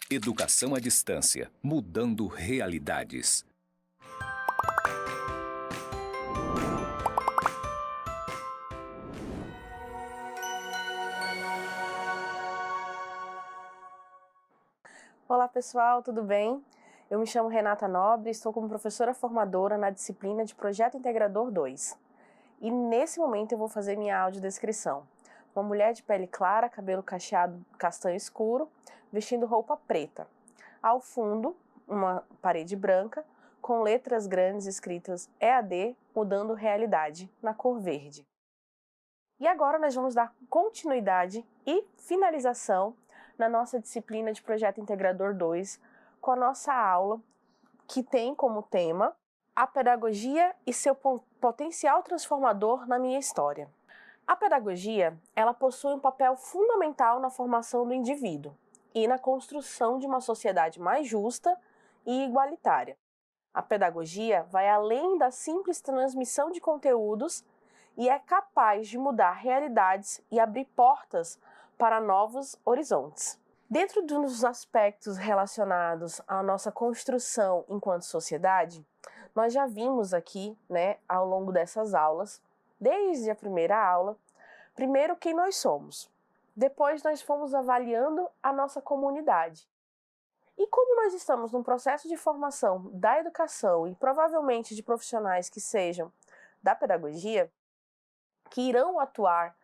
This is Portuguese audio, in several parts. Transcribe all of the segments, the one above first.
Educação à distância, mudando realidades. Olá pessoal, tudo bem? Eu me chamo Renata Nobre e estou como professora formadora na disciplina de Projeto Integrador 2. E nesse momento eu vou fazer minha audiodescrição. Uma mulher de pele clara, cabelo cacheado castanho escuro, vestindo roupa preta. Ao fundo, uma parede branca com letras grandes escritas EAD, mudando realidade, na cor verde. E agora nós vamos dar continuidade e finalização na nossa disciplina de Projeto Integrador 2, com a nossa aula que tem como tema a pedagogia e seu potencial transformador na minha história. A pedagogia, ela possui um papel fundamental na formação do indivíduo e na construção de uma sociedade mais justa e igualitária. A pedagogia vai além da simples transmissão de conteúdos e é capaz de mudar realidades e abrir portas para novos horizontes. Dentro dos aspectos relacionados à nossa construção enquanto sociedade, nós já vimos aqui, ao longo dessas aulas, desde a primeira aula, primeiro quem nós somos. Depois nós fomos avaliando a nossa comunidade. E como nós estamos num processo de formação da educação e provavelmente de profissionais que sejam da pedagogia, que irão atuar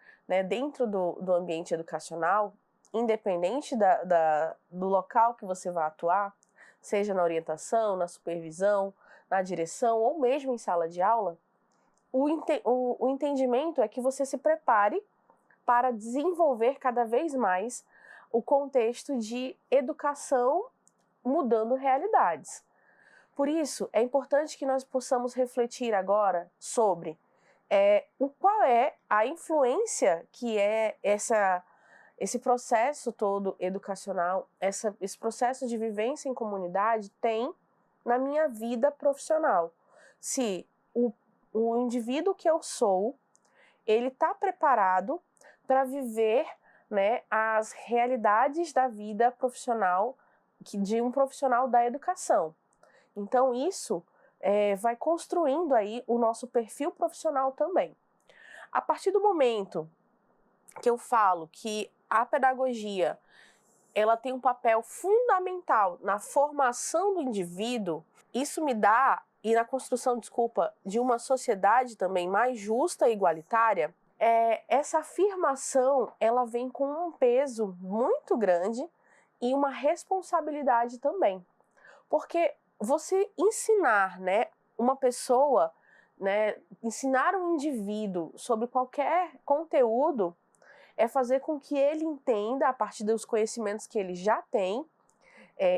dentro do ambiente educacional, independente do local que você vai atuar, seja na orientação, na supervisão, na direção ou mesmo em sala de aula, o entendimento é que você se prepare para desenvolver cada vez mais o contexto de educação mudando realidades. Por isso, é importante que nós possamos refletir agora sobre qual é a influência que esse processo todo educacional, esse processo de vivência em comunidade tem na minha vida profissional. Se o indivíduo que eu sou, ele está preparado para viver as realidades da vida profissional de um profissional da educação. Então isso vai construindo aí o nosso perfil profissional também. A partir do momento que eu falo que a pedagogia ela tem um papel fundamental na formação do indivíduo, isso me dá, e na construção, de uma sociedade também mais justa e igualitária, essa afirmação ela vem com um peso muito grande e uma responsabilidade também. Porque você ensinar uma pessoa, ensinar um indivíduo sobre qualquer conteúdo é fazer com que ele entenda, a partir dos conhecimentos que ele já tem,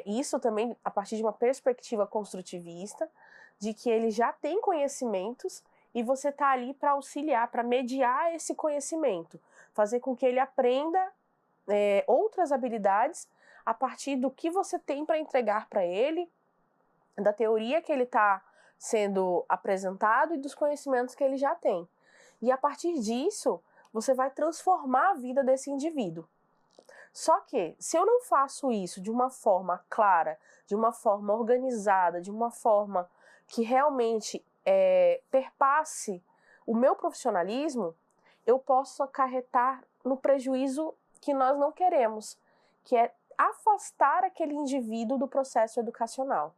isso também a partir de uma perspectiva construtivista, de que ele já tem conhecimentos e você está ali para auxiliar, para mediar esse conhecimento, fazer com que ele aprenda outras habilidades a partir do que você tem para entregar para ele, da teoria que ele está sendo apresentado e dos conhecimentos que ele já tem. E a partir disso, você vai transformar a vida desse indivíduo. Só que, se eu não faço isso de uma forma clara, de uma forma organizada, de uma forma que realmente perpasse o meu profissionalismo, eu posso acarretar no prejuízo que nós não queremos, que é afastar aquele indivíduo do processo educacional.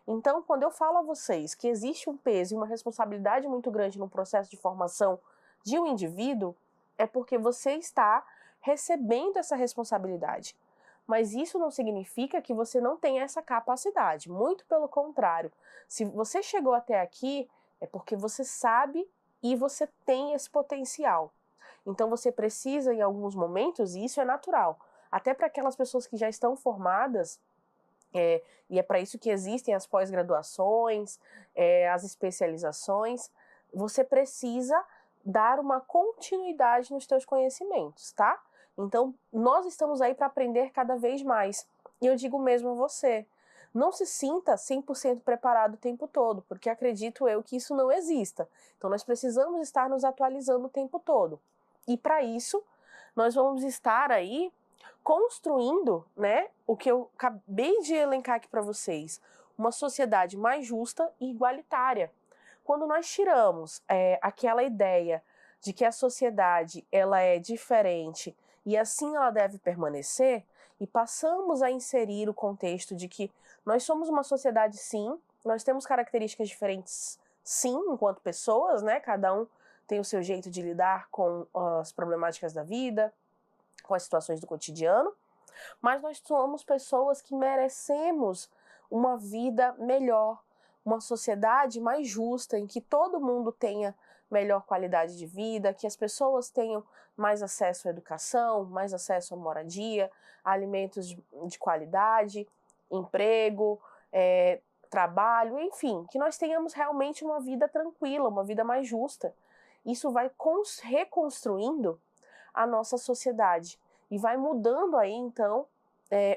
Então, quando eu falo a vocês que existe um peso e uma responsabilidade muito grande no processo de formação de um indivíduo, é porque você está recebendo essa responsabilidade. Mas isso não significa que você não tenha essa capacidade. Muito pelo contrário. Se você chegou até aqui, é porque você sabe e você tem esse potencial. Então você precisa, em alguns momentos, e isso é natural, até para aquelas pessoas que já estão formadas, e é para isso que existem as pós-graduações, as especializações, você precisa dar uma continuidade nos teus conhecimentos, tá? Então, nós estamos aí para aprender cada vez mais. E eu digo mesmo a você, não se sinta 100% preparado o tempo todo, porque acredito eu que isso não exista. Então, nós precisamos estar nos atualizando o tempo todo. E para isso, nós vamos estar aí construindo, né, o que eu acabei de elencar aqui para vocês, uma sociedade mais justa e igualitária. Quando nós tiramos aquela ideia de que a sociedade ela é diferente e assim ela deve permanecer, e passamos a inserir o contexto de que nós somos uma sociedade sim, nós temos características diferentes sim, enquanto pessoas, né? Cada um tem o seu jeito de lidar com as problemáticas da vida, com as situações do cotidiano, mas nós somos pessoas que merecemos uma vida melhor, uma sociedade mais justa, em que todo mundo tenha melhor qualidade de vida, que as pessoas tenham mais acesso à educação, mais acesso à moradia, a alimentos de qualidade, emprego, trabalho, enfim, que nós tenhamos realmente uma vida tranquila, uma vida mais justa. Isso vai reconstruindo a nossa sociedade e vai mudando aí, então,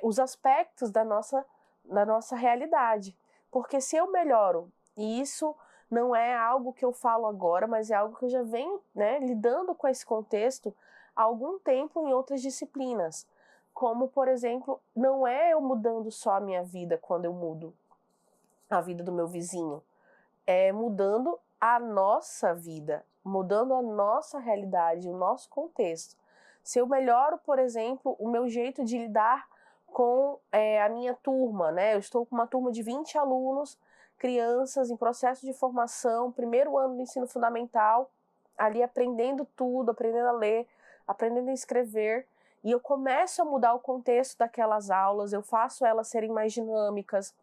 os aspectos da nossa realidade. Porque se eu melhoro, e isso não é algo que eu falo agora, mas é algo que eu já venho, né, lidando com esse contexto há algum tempo em outras disciplinas. Como, por exemplo, não é eu mudando só a minha vida quando eu mudo a vida do meu vizinho, é mudando a nossa vida, mudando a nossa realidade, o nosso contexto. Se eu melhoro, por exemplo, o meu jeito de lidar com a minha turma, né? Eu estou com uma turma de 20 alunos, crianças em processo de formação, primeiro ano do ensino fundamental, ali aprendendo tudo, aprendendo a ler, aprendendo a escrever, e eu começo a mudar o contexto daquelas aulas, eu faço elas serem mais dinâmicas,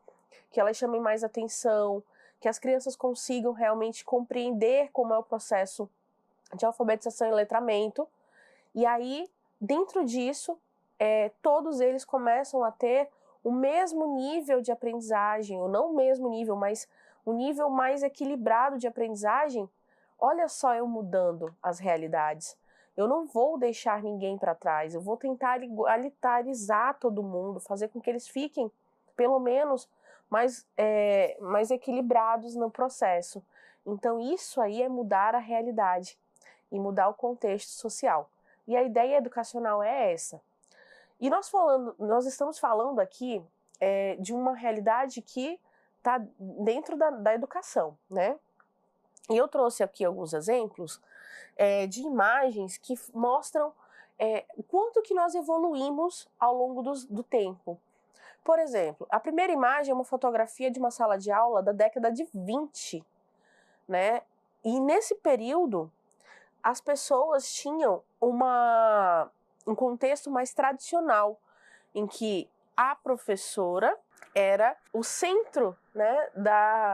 que elas chamem mais atenção, que as crianças consigam realmente compreender como é o processo de alfabetização e letramento. E aí, dentro disso, todos eles começam a ter o mesmo nível de aprendizagem, ou não o mesmo nível, mas um nível mais equilibrado de aprendizagem. Olha só eu mudando as realidades. Eu não vou deixar ninguém para trás, eu vou tentar igualitarizar todo mundo, fazer com que eles fiquem, pelo menos, mais equilibrados no processo. Então, isso aí é mudar a realidade e mudar o contexto social. E a ideia educacional é essa. E nós estamos falando aqui de uma realidade que está dentro da educação, né? E eu trouxe aqui alguns exemplos de imagens que mostram o quanto que nós evoluímos ao longo do tempo. Por exemplo, a primeira imagem é uma fotografia de uma sala de aula da década de 20, né? E nesse período, as pessoas tinham um contexto mais tradicional, em que a professora era o centro, né,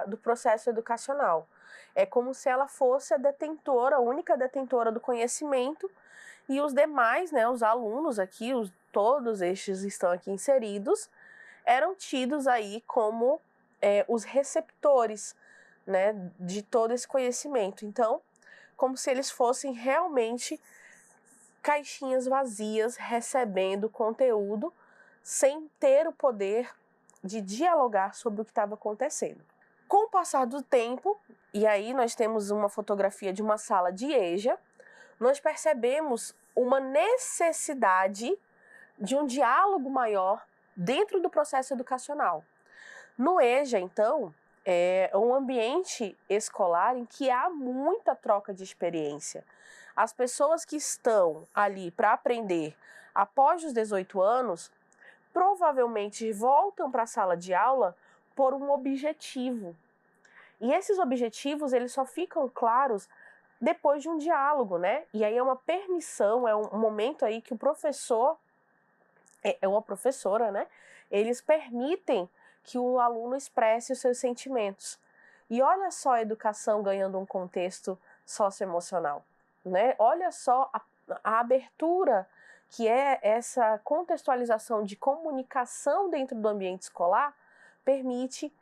do processo educacional. É como se ela fosse a única detentora do conhecimento, e os demais, né, os alunos aqui, todos estes estão aqui inseridos, eram tidos aí como os receptores, né, de todo esse conhecimento. Então, como se eles fossem realmente caixinhas vazias recebendo conteúdo sem ter o poder de dialogar sobre o que estava acontecendo. Com o passar do tempo, e aí nós temos uma fotografia de uma sala de EJA, nós percebemos uma necessidade de um diálogo maior dentro do processo educacional. No EJA, então, é um ambiente escolar em que há muita troca de experiência. As pessoas que estão ali para aprender após os 18 anos, provavelmente voltam para a sala de aula por um objetivo. E esses objetivos, eles só ficam claros depois de um diálogo, né? E aí é uma permissão, é um momento aí que o professor, ou a professora, né? Eles permitem que o aluno expresse os seus sentimentos. E olha só a educação ganhando um contexto socioemocional, né? Olha só a abertura que é essa contextualização de comunicação dentro do ambiente escolar, permite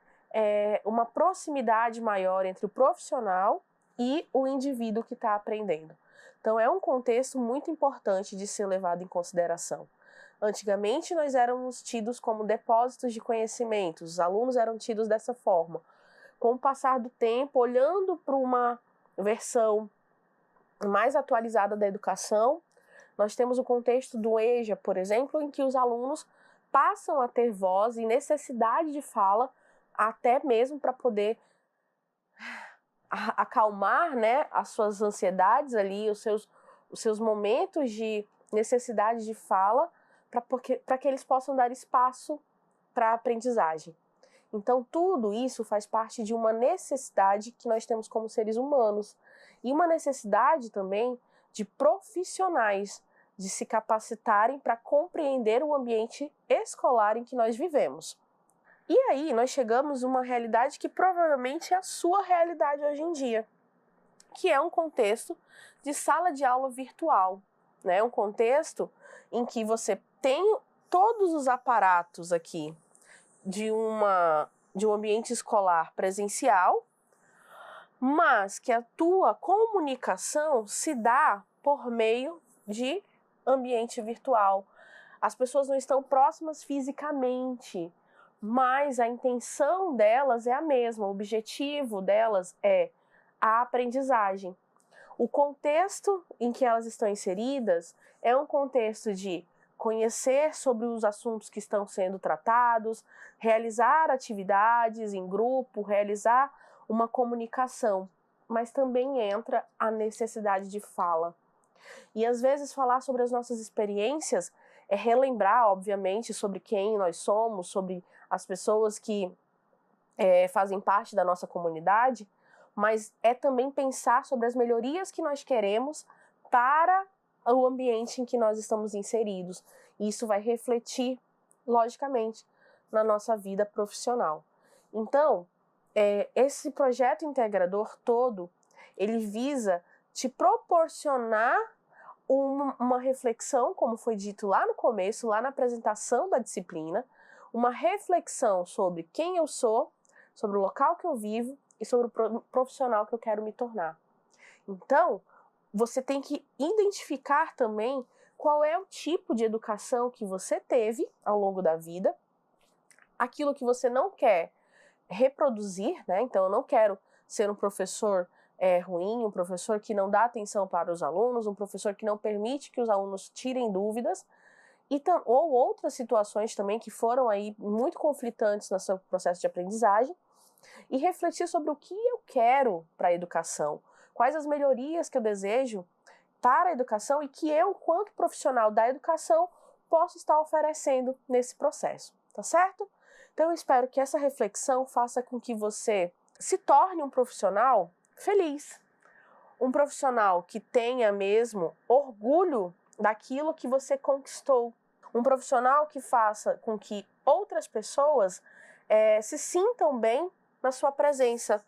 uma proximidade maior entre o profissional e o indivíduo que está aprendendo. Então é um contexto muito importante de ser levado em consideração. Antigamente nós éramos tidos como depósitos de conhecimento, os alunos eram tidos dessa forma. Com o passar do tempo, olhando para uma versão mais atualizada da educação, Nós temos o contexto do EJA, por exemplo, em que os alunos passam a ter voz e necessidade de fala, até mesmo para poder acalmar, né, as suas ansiedades ali, os seus momentos de necessidade de fala, para que eles possam dar espaço para a aprendizagem. Então, tudo isso faz parte de uma necessidade que nós temos como seres humanos. E uma necessidade também de profissionais, de se capacitarem para compreender o ambiente escolar em que nós vivemos. E aí, nós chegamos a uma realidade que provavelmente é a sua realidade hoje em dia, que é um contexto de sala de aula virtual, né? Um contexto em que você tem todos os aparatos aqui de um ambiente escolar presencial, mas que a tua comunicação se dá por meio de ambiente virtual. As pessoas não estão próximas fisicamente, mas a intenção delas é a mesma, o objetivo delas é a aprendizagem. O contexto em que elas estão inseridas é um contexto de conhecer sobre os assuntos que estão sendo tratados, realizar atividades em grupo, realizar uma comunicação, mas também entra a necessidade de fala. E às vezes falar sobre as nossas experiências é relembrar, obviamente, sobre quem nós somos, sobre as pessoas que fazem parte da nossa comunidade, mas é também pensar sobre as melhorias que nós queremos para o ambiente em que nós estamos inseridos. E isso vai refletir, logicamente, na nossa vida profissional. Então, esse projeto integrador todo, ele visa te proporcionar uma reflexão, como foi dito lá no começo, lá na apresentação da disciplina, uma reflexão sobre quem eu sou, sobre o local que eu vivo e sobre o profissional que eu quero me tornar. Então, você tem que identificar também qual é o tipo de educação que você teve ao longo da vida, aquilo que você não quer reproduzir, né? Então, eu não quero ser um professor ruim, um professor que não dá atenção para os alunos, um professor que não permite que os alunos tirem dúvidas, ou outras situações também que foram aí muito conflitantes no seu processo de aprendizagem, e refletir sobre o que eu quero para a educação, quais as melhorias que eu desejo para a educação e que eu, quanto profissional da educação, posso estar oferecendo nesse processo, tá certo? Então eu espero que essa reflexão faça com que você se torne um profissional feliz, um profissional que tenha mesmo orgulho daquilo que você conquistou, um profissional que faça com que outras pessoas se sintam bem na sua presença,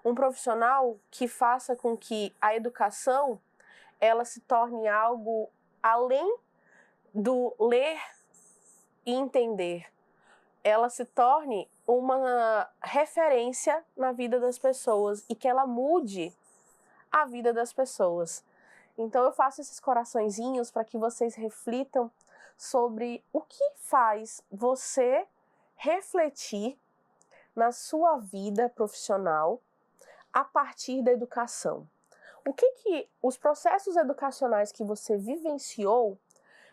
um profissional que faça com que a educação ela se torne algo além do ler e entender, ela se torne uma referência na vida das pessoas e que ela mude a vida das pessoas. Então eu faço esses coraçõezinhos para que vocês reflitam sobre o que faz você refletir na sua vida profissional a partir da educação. O que os processos educacionais que você vivenciou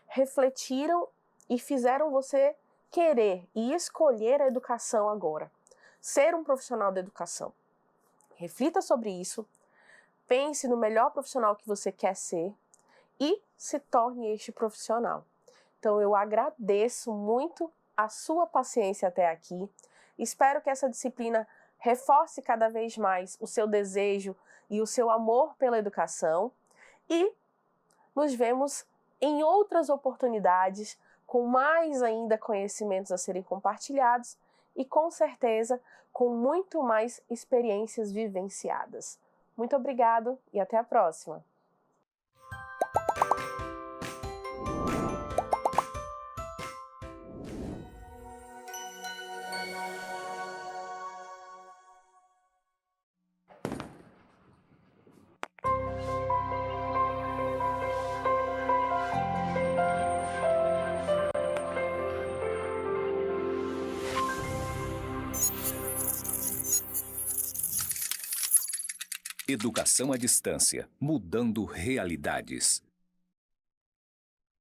refletiram e fizeram você querer e escolher a educação agora? Ser um profissional da educação. Reflita sobre isso, pense no melhor profissional que você quer ser e se torne este profissional. Então eu agradeço muito a sua paciência até aqui. Espero que essa disciplina reforce cada vez mais o seu desejo e o seu amor pela educação e nos vemos em outras oportunidades com mais ainda conhecimentos a serem compartilhados e com certeza com muito mais experiências vivenciadas. Muito obrigado e até a próxima! Educação à distância, mudando realidades.